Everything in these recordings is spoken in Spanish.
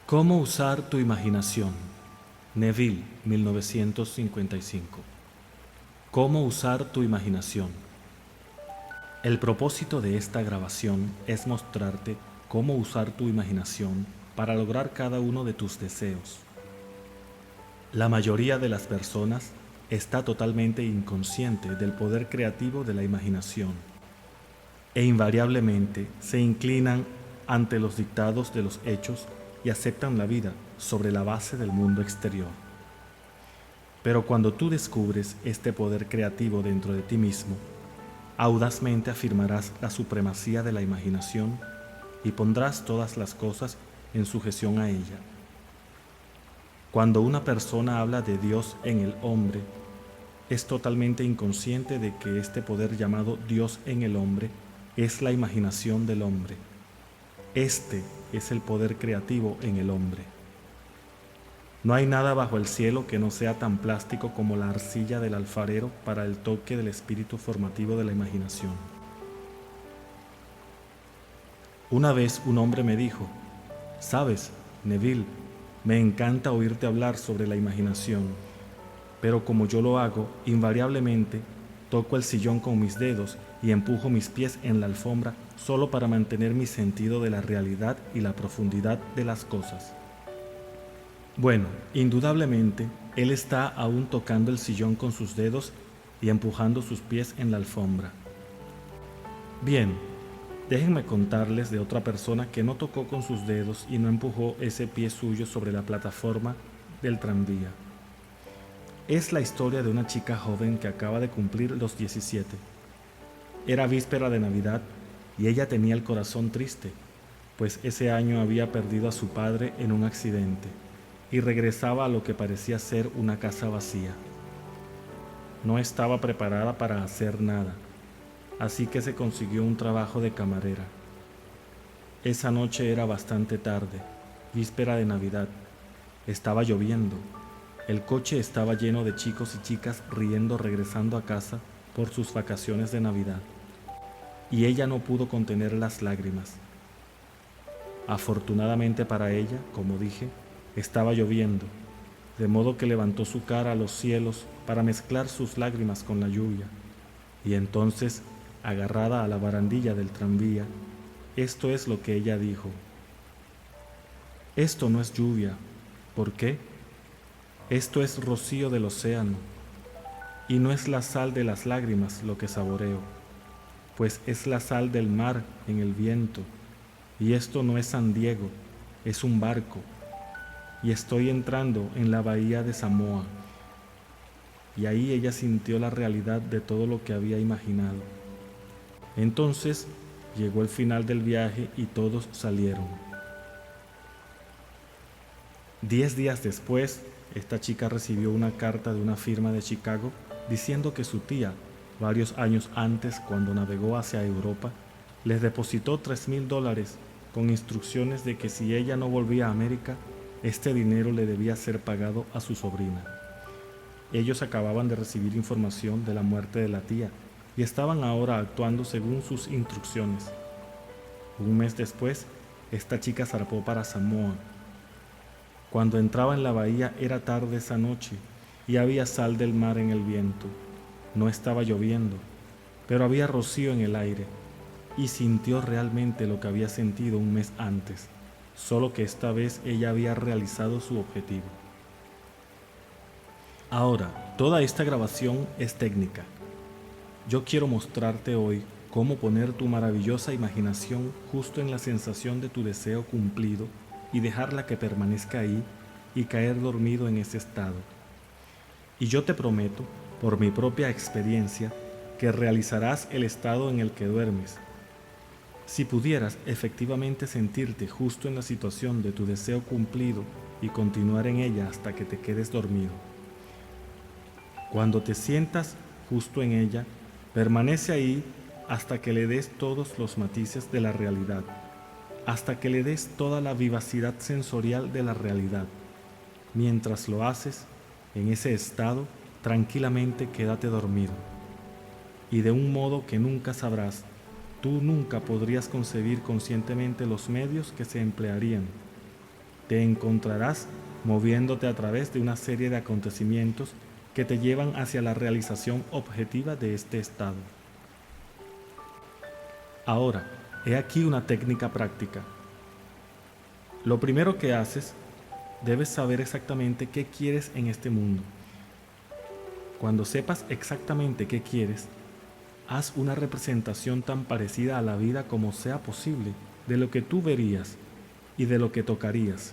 ¿Cómo usar tu imaginación? Neville, 1955. ¿Cómo usar tu imaginación? El propósito de esta grabación es mostrarte cómo usar tu imaginación para lograr cada uno de tus deseos. La mayoría de las personas está totalmente inconsciente del poder creativo de la imaginación e invariablemente se inclinan ante los dictados de los hechos y aceptan la vida sobre la base del mundo exterior. Pero cuando tú descubres este poder creativo dentro de ti mismo, audazmente afirmarás la supremacía de la imaginación y pondrás todas las cosas en sujeción a ella. Cuando una persona habla de Dios en el hombre, es totalmente inconsciente de que este poder llamado Dios en el hombre es la imaginación del hombre. Este es el poder creativo en el hombre. No hay nada bajo el cielo que no sea tan plástico como la arcilla del alfarero para el toque del espíritu formativo de la imaginación. Una vez un hombre me dijo: «Sabes, Neville, me encanta oírte hablar sobre la imaginación, pero como yo lo hago, invariablemente toco el sillón con mis dedos y empujo mis pies en la alfombra solo para mantener mi sentido de la realidad y la profundidad de las cosas». Bueno, indudablemente, él está aún tocando el sillón con sus dedos y empujando sus pies en la alfombra. Bien, déjenme contarles de otra persona que no tocó con sus dedos y no empujó ese pie suyo sobre la plataforma del tranvía. Es la historia de una chica joven que acaba de cumplir los 17. Era víspera de Navidad y ella tenía el corazón triste, pues ese año había perdido a su padre en un accidente y regresaba a lo que parecía ser una casa vacía. No estaba preparada para hacer nada, así que se consiguió un trabajo de camarera. Esa noche era bastante tarde, víspera de Navidad. Estaba lloviendo. El coche estaba lleno de chicos y chicas riendo regresando a casa por sus vacaciones de Navidad. Y ella no pudo contener las lágrimas. Afortunadamente para ella, como dije, estaba lloviendo, de modo que levantó su cara a los cielos para mezclar sus lágrimas con la lluvia. Y entonces, agarrada a la barandilla del tranvía, esto es lo que ella dijo: «Esto no es lluvia. ¿Por qué? Esto es rocío del océano, y no es la sal de las lágrimas lo que saboreo, pues es la sal del mar en el viento, y esto no es San Diego, es un barco, y estoy entrando en la bahía de Samoa». Y ahí ella sintió la realidad de todo lo que había imaginado. Entonces llegó el final del viaje y todos salieron. 10 días después, esta chica recibió una carta de una firma de Chicago diciendo que su tía, varios años antes, cuando navegó hacia Europa, les depositó $3,000 con instrucciones de que si ella no volvía a América, este dinero le debía ser pagado a su sobrina. Ellos acababan de recibir información de la muerte de la tía y estaban ahora actuando según sus instrucciones. Un mes después, esta chica zarpó para Samoa. Cuando entraba en la bahía era tarde esa noche y había sal del mar en el viento. No estaba lloviendo, pero había rocío en el aire, y sintió realmente lo que había sentido un mes antes, solo que esta vez ella había realizado su objetivo. Ahora, toda esta grabación es técnica. Yo quiero mostrarte hoy cómo poner tu maravillosa imaginación justo en la sensación de tu deseo cumplido y dejarla que permanezca ahí y caer dormido en ese estado. Y yo te prometo, por mi propia experiencia, que realizarás el estado en el que duermes. Si pudieras efectivamente sentirte justo en la situación de tu deseo cumplido y continuar en ella hasta que te quedes dormido. Cuando te sientas justo en ella, permanece ahí hasta que le des todos los matices de la realidad, hasta que le des toda la vivacidad sensorial de la realidad. Mientras lo haces, en ese estado, tranquilamente quédate dormido. Y de un modo que nunca sabrás, tú nunca podrías concebir conscientemente los medios que se emplearían. te encontrarás moviéndote a través de una serie de acontecimientos que te llevan hacia la realización objetiva de este estado. Ahora, he aquí una técnica práctica. Lo primero que haces, debes saber exactamente qué quieres en este mundo. Cuando sepas exactamente qué quieres, haz una representación tan parecida a la vida como sea posible de lo que tú verías y de lo que tocarías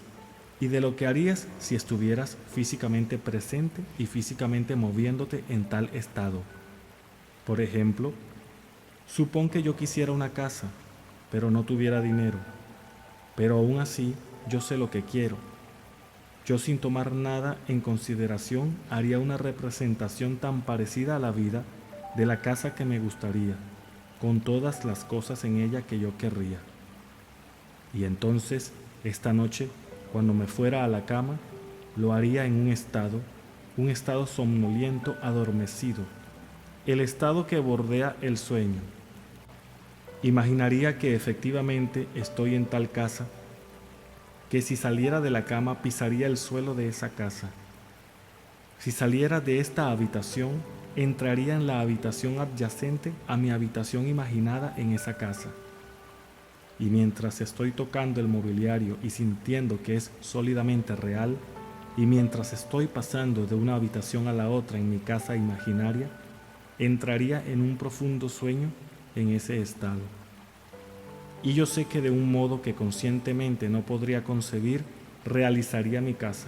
y de lo que harías si estuvieras físicamente presente y físicamente moviéndote en tal estado. Por ejemplo, supón que yo quisiera una casa, pero no tuviera dinero, pero aún así yo sé lo que quiero. Yo, sin tomar nada en consideración, haría una representación tan parecida a la vida de la casa que me gustaría, con todas las cosas en ella que yo querría. Y entonces, esta noche, cuando me fuera a la cama, lo haría en un estado somnoliento, adormecido, el estado que bordea el sueño. Imaginaría que efectivamente estoy en tal casa, que si saliera de la cama pisaría el suelo de esa casa. Si saliera de esta habitación, entraría en la habitación adyacente a mi habitación imaginada en esa casa. Y mientras estoy tocando el mobiliario y sintiendo que es sólidamente real, y mientras estoy pasando de una habitación a la otra en mi casa imaginaria, entraría en un profundo sueño en ese estado. Y yo sé que de un modo que conscientemente no podría concebir, realizaría mi casa.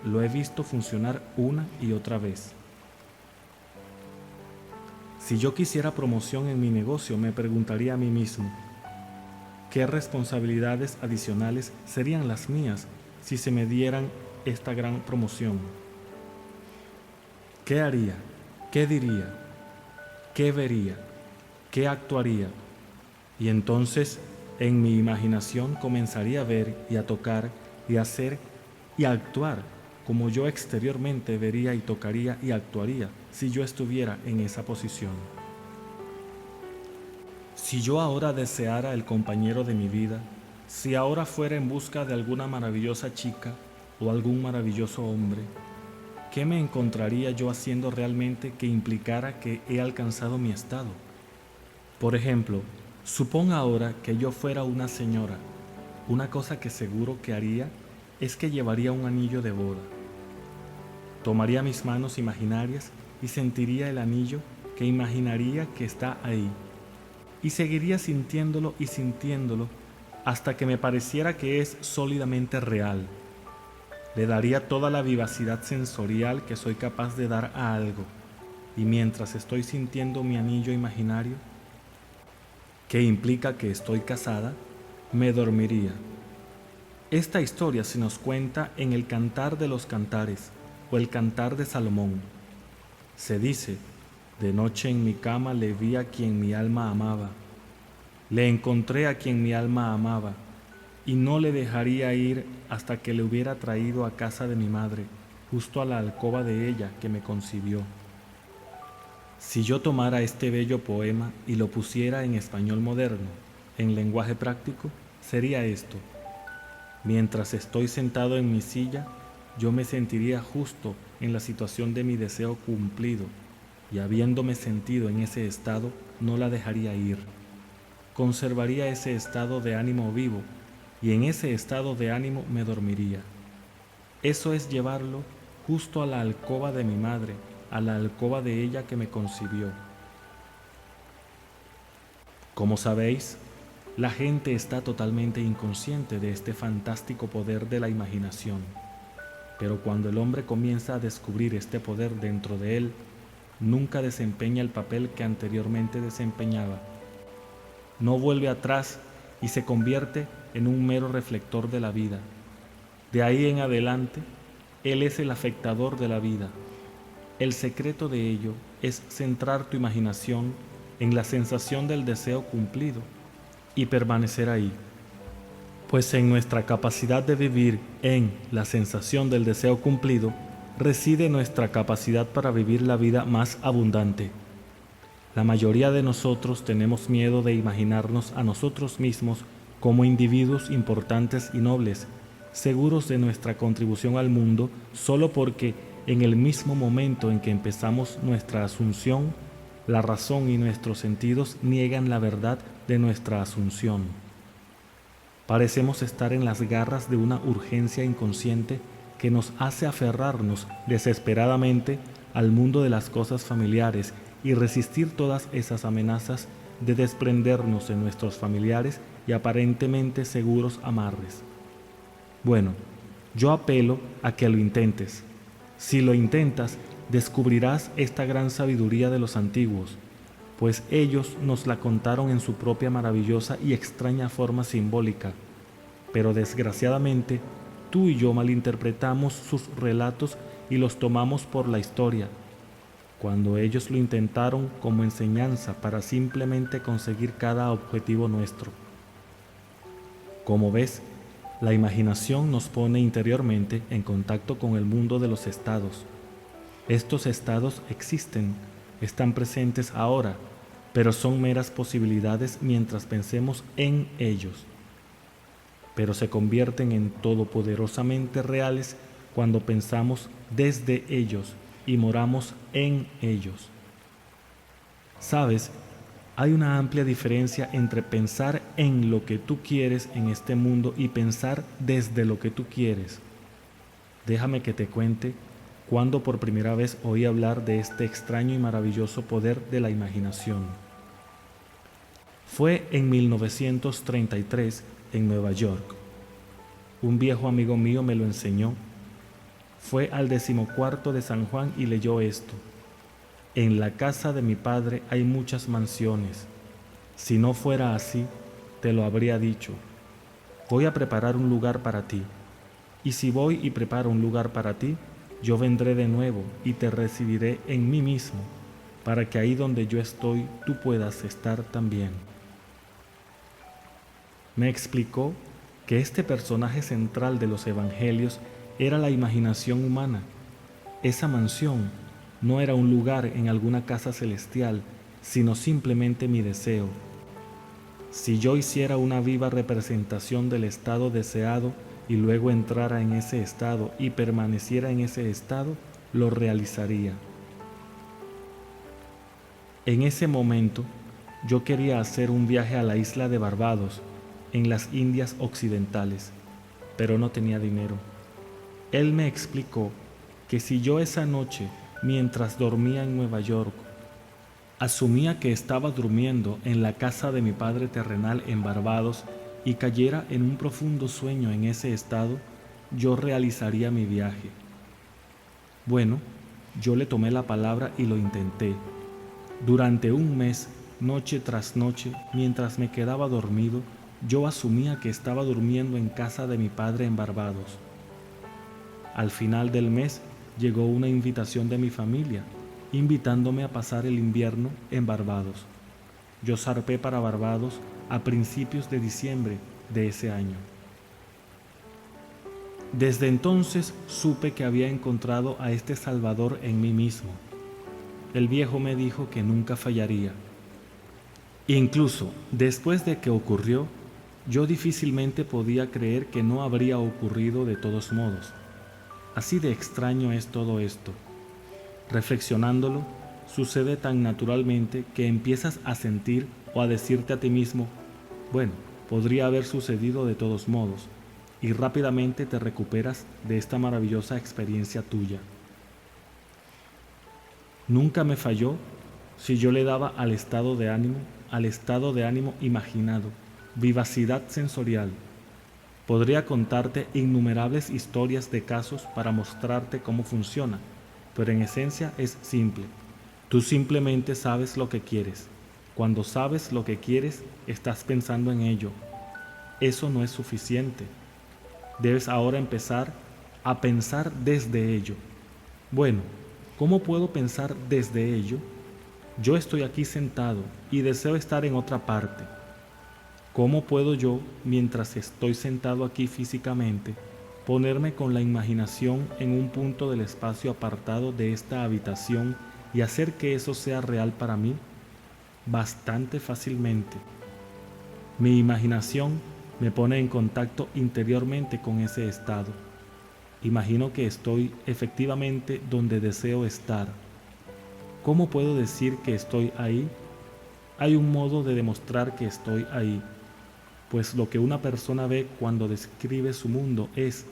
Lo he visto funcionar una y otra vez. Si yo quisiera promoción en mi negocio, me preguntaría a mí mismo, ¿qué responsabilidades adicionales serían las mías si se me dieran esta gran promoción? ¿Qué haría? ¿Qué diría? ¿Qué vería? ¿Qué actuaría? Y entonces, en mi imaginación comenzaría a ver y a tocar y a hacer y a actuar como yo exteriormente vería y tocaría y actuaría si yo estuviera en esa posición. Si yo ahora deseara el compañero de mi vida, si ahora fuera en busca de alguna maravillosa chica o algún maravilloso hombre, ¿qué me encontraría yo haciendo realmente que implicara que he alcanzado mi estado? Por ejemplo, supón ahora que yo fuera una señora. Una cosa que seguro que haría es que llevaría un anillo de boda. Tomaría mis manos imaginarias y sentiría el anillo que imaginaría que está ahí. Y seguiría sintiéndolo y sintiéndolo hasta que me pareciera que es sólidamente real. Le daría toda la vivacidad sensorial que soy capaz de dar a algo. Y mientras estoy sintiendo mi anillo imaginario, que implica que estoy casada, me dormiría. Esta historia se nos cuenta en el Cantar de los Cantares o el Cantar de Salomón. Se dice, de noche en mi cama le vi a quien mi alma amaba, le encontré a quien mi alma amaba, y no le dejaría ir hasta que le hubiera traído a casa de mi madre, justo a la alcoba de ella que me concibió. Si yo tomara este bello poema y lo pusiera en español moderno, en lenguaje práctico, sería esto. Mientras estoy sentado en mi silla, yo me sentiría justo en la situación de mi deseo cumplido, y habiéndome sentido en ese estado, no la dejaría ir. Conservaría ese estado de ánimo vivo, y en ese estado de ánimo me dormiría. Eso es llevarlo justo a la alcoba de mi madre, a la alcoba de ella que me concibió. Como sabéis, la gente está totalmente inconsciente de este fantástico poder de la imaginación, pero cuando el hombre comienza a descubrir este poder dentro de él, nunca desempeña el papel que anteriormente desempeñaba. No vuelve atrás y se convierte en un mero reflector de la vida. De ahí en adelante, él es el afectador de la vida. El secreto de ello es centrar tu imaginación en la sensación del deseo cumplido y permanecer ahí. Pues en nuestra capacidad de vivir en la sensación del deseo cumplido reside nuestra capacidad para vivir la vida más abundante. La mayoría de nosotros tenemos miedo de imaginarnos a nosotros mismos como individuos importantes y nobles, seguros de nuestra contribución al mundo, solo porque en el mismo momento en que empezamos nuestra asunción, la razón y nuestros sentidos niegan la verdad de nuestra asunción. Parecemos estar en las garras de una urgencia inconsciente que nos hace aferrarnos desesperadamente al mundo de las cosas familiares y resistir todas esas amenazas de desprendernos de nuestros familiares y aparentemente seguros amarres. Bueno, yo apelo a que lo intentes. Si lo intentas, descubrirás esta gran sabiduría de los antiguos, pues ellos nos la contaron en su propia maravillosa y extraña forma simbólica, pero desgraciadamente tú y yo malinterpretamos sus relatos y los tomamos por la historia, cuando ellos lo intentaron como enseñanza para simplemente conseguir cada objetivo nuestro. Como ves, la imaginación nos pone interiormente en contacto con el mundo de los estados. Estos estados existen, están presentes ahora, pero son meras posibilidades mientras pensemos en ellos. Pero se convierten en todopoderosamente reales cuando pensamos desde ellos y moramos en ellos. ¿Sabes? Hay una amplia diferencia entre pensar en lo que tú quieres en este mundo y pensar desde lo que tú quieres. Déjame que te cuente cuando por primera vez oí hablar de este extraño y maravilloso poder de la imaginación. Fue en 1933 en Nueva York. Un viejo amigo mío me lo enseñó. Fue al 14º de San Juan y leyó esto: en la casa de mi padre hay muchas mansiones. Si no fuera así, te lo habría dicho. Voy a preparar un lugar para ti. Y si voy y preparo un lugar para ti, yo vendré de nuevo y te recibiré en mí mismo, para que ahí donde yo estoy, tú puedas estar también. Me explicó que este personaje central de los evangelios era la imaginación humana. Esa mansión no era un lugar en alguna casa celestial, sino simplemente mi deseo. Si yo hiciera una viva representación del estado deseado y luego entrara en ese estado y permaneciera en ese estado, lo realizaría. En ese momento, yo quería hacer un viaje a la isla de Barbados, en las Indias Occidentales, pero no tenía dinero. Él me explicó que si yo esa noche, mientras dormía en Nueva York, asumía que estaba durmiendo en la casa de mi padre terrenal en Barbados y cayera en un profundo sueño en ese estado, yo realizaría mi viaje. Bueno, yo le tomé la palabra y lo intenté. Durante un mes, noche tras noche, mientras me quedaba dormido, yo asumía que estaba durmiendo en casa de mi padre en Barbados. Al final del mes llegó una invitación de mi familia, invitándome a pasar el invierno en Barbados. Yo zarpé para Barbados a principios de diciembre de ese año. Desde entonces supe que había encontrado a este Salvador en mí mismo. El viejo me dijo que nunca fallaría. Incluso después de que ocurrió, yo difícilmente podía creer que no habría ocurrido de todos modos. Así de extraño es todo esto. Reflexionándolo, sucede tan naturalmente que empiezas a sentir o a decirte a ti mismo, bueno, podría haber sucedido de todos modos, y rápidamente te recuperas de esta maravillosa experiencia tuya. Nunca me falló si yo le daba al estado de ánimo imaginado, vivacidad sensorial. Podría contarte innumerables historias de casos para mostrarte cómo funciona, pero en esencia es simple. Tú simplemente sabes lo que quieres. Cuando sabes lo que quieres, estás pensando en ello. Eso no es suficiente. Debes ahora empezar a pensar desde ello. Bueno, ¿cómo puedo pensar desde ello? Yo estoy aquí sentado y deseo estar en otra parte. ¿Cómo puedo yo, mientras estoy sentado aquí físicamente, ponerme con la imaginación en un punto del espacio apartado de esta habitación y hacer que eso sea real para mí? Bastante fácilmente. Mi imaginación me pone en contacto interiormente con ese estado. Imagino que estoy efectivamente donde deseo estar. ¿Cómo puedo decir que estoy ahí? Hay un modo de demostrar que estoy ahí, pues lo que una persona ve cuando describe su mundo es,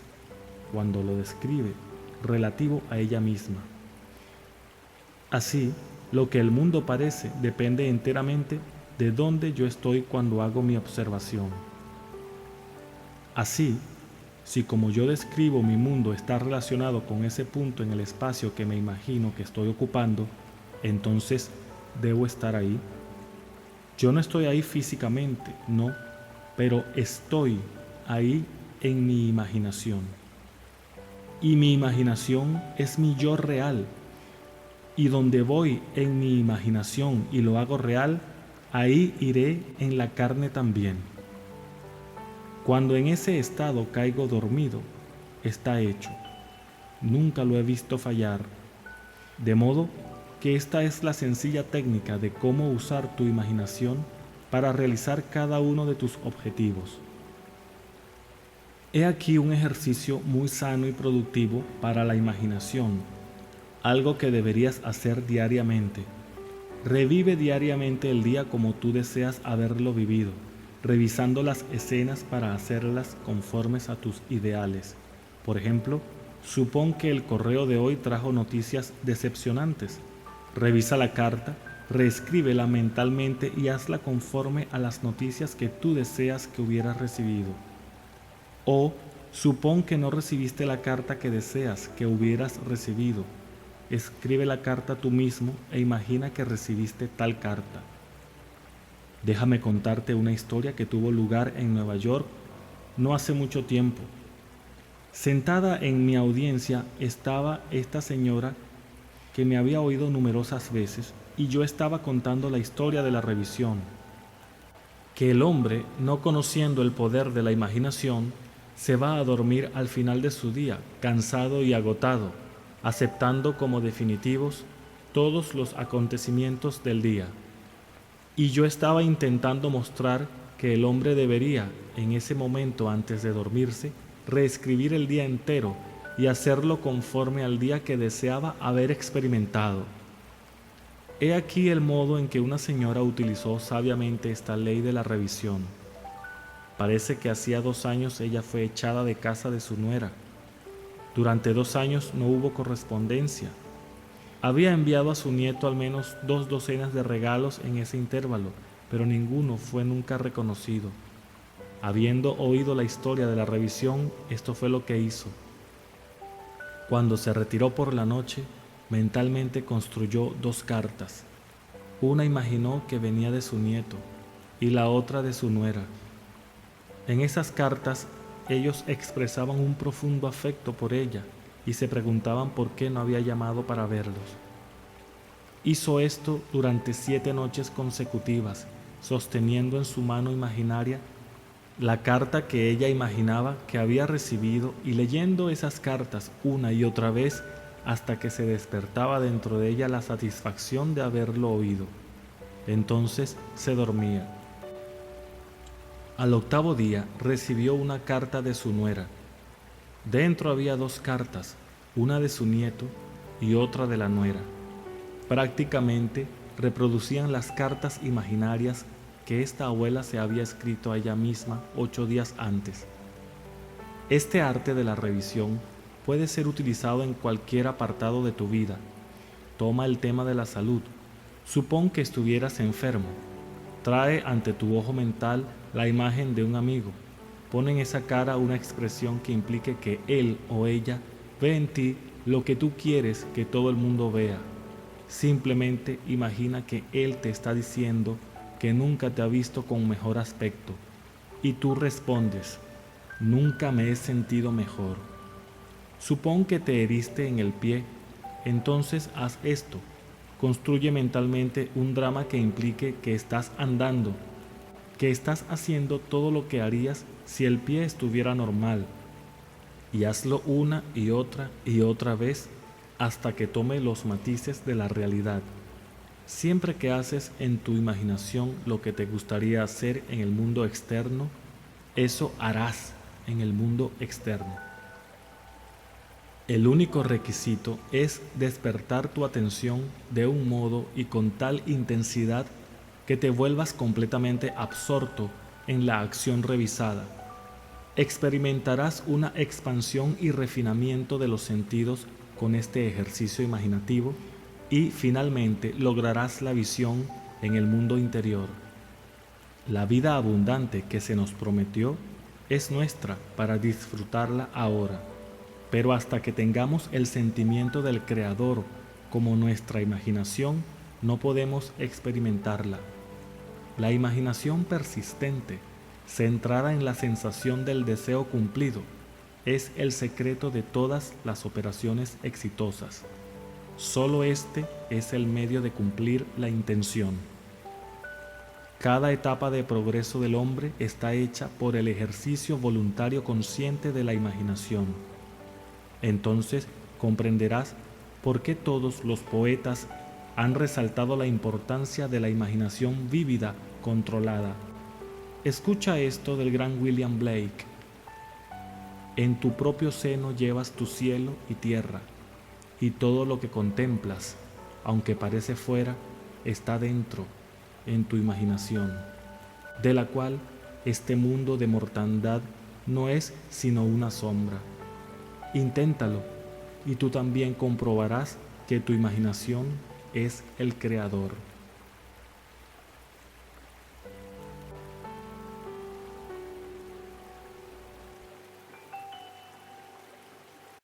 cuando lo describe, relativo a ella misma. Así, lo que el mundo parece depende enteramente de dónde yo estoy cuando hago mi observación. Así, si como yo describo mi mundo está relacionado con ese punto en el espacio que me imagino que estoy ocupando, entonces debo estar ahí. Yo no estoy ahí físicamente, no, pero estoy ahí en mi imaginación. Y mi imaginación es mi yo real. Y donde voy en mi imaginación y lo hago real, ahí iré en la carne también. Cuando en ese estado caigo dormido, está hecho. Nunca lo he visto fallar. De modo que esta es la sencilla técnica de cómo usar tu imaginación para realizar cada uno de tus objetivos. He aquí un ejercicio muy sano y productivo para la imaginación, algo que deberías hacer diariamente. Revive diariamente el día como tú deseas haberlo vivido, revisando las escenas para hacerlas conformes a tus ideales. Por ejemplo, supón que el correo de hoy trajo noticias decepcionantes. Revisa la carta, reescríbela mentalmente y hazla conforme a las noticias que tú deseas que hubieras recibido. O supón que no recibiste la carta que deseas que hubieras recibido. Escribe la carta tú mismo e imagina que recibiste tal carta. Déjame contarte una historia que tuvo lugar en Nueva York no hace mucho tiempo. Sentada en mi audiencia estaba esta señora que me había oído numerosas veces y yo estaba contando la historia de la revisión. Que el hombre, no conociendo el poder de la imaginación, se va a dormir al final de su día, cansado y agotado, aceptando como definitivos todos los acontecimientos del día. Y yo estaba intentando mostrar que el hombre debería, en ese momento antes de dormirse, reescribir el día entero y hacerlo conforme al día que deseaba haber experimentado. He aquí el modo en que una señora utilizó sabiamente esta ley de la revisión. Parece que hacía 2 años ella fue echada de casa de su nuera. Durante 2 años no hubo correspondencia. Había enviado a su nieto al menos 2 docenas de regalos en ese intervalo, pero ninguno fue nunca reconocido. Habiendo oído la historia de la revisión, esto fue lo que hizo. Cuando se retiró por la noche, mentalmente construyó 2 cartas. Una imaginó que venía de su nieto y la otra de su nuera. En esas cartas, ellos expresaban un profundo afecto por ella y se preguntaban por qué no había llamado para verlos. Hizo esto durante 7 noches consecutivas, sosteniendo en su mano imaginaria la carta que ella imaginaba que había recibido y leyendo esas cartas una y otra vez hasta que se despertaba dentro de ella la satisfacción de haberlo oído. Entonces se dormía. Al 8º día recibió una carta de su nuera. Dentro había 2 cartas, una de su nieto y otra de la nuera. Prácticamente reproducían las cartas imaginarias que esta abuela se había escrito a ella misma 8 días antes. Este arte de la revisión puede ser utilizado en cualquier apartado de tu vida. Toma el tema de la salud. Supón que estuvieras enfermo. Trae ante tu ojo mental la imagen de un amigo. Pon en esa cara una expresión que implique que él o ella ve en ti lo que tú quieres que todo el mundo vea. Simplemente imagina que él te está diciendo que nunca te ha visto con mejor aspecto. Y tú respondes, nunca me he sentido mejor. Supón que te heriste en el pie, entonces haz esto. Construye mentalmente un drama que implique que estás andando, que estás haciendo todo lo que harías si el pie estuviera normal. Y hazlo una y otra vez hasta que tome los matices de la realidad. Siempre que haces en tu imaginación lo que te gustaría hacer en el mundo externo, eso harás en el mundo externo. El único requisito es despertar tu atención de un modo y con tal intensidad que te vuelvas completamente absorto en la acción revisada. Experimentarás una expansión y refinamiento de los sentidos con este ejercicio imaginativo y finalmente lograrás la visión en el mundo interior. La vida abundante que se nos prometió es nuestra para disfrutarla ahora, pero hasta que tengamos el sentimiento del Creador como nuestra imaginación, no podemos experimentarla. La imaginación persistente, centrada en la sensación del deseo cumplido, es el secreto de todas las operaciones exitosas. Solo este es el medio de cumplir la intención. Cada etapa de progreso del hombre está hecha por el ejercicio voluntario consciente de la imaginación. Entonces comprenderás por qué todos los poetas han resaltado la importancia de la imaginación vívida, controlada. Escucha esto del gran William Blake. En tu propio seno llevas tu cielo y tierra, y todo lo que contemplas, aunque parece fuera, está dentro, en tu imaginación, de la cual este mundo de mortandad no es sino una sombra. Inténtalo, y tú también comprobarás que tu imaginación es el creador.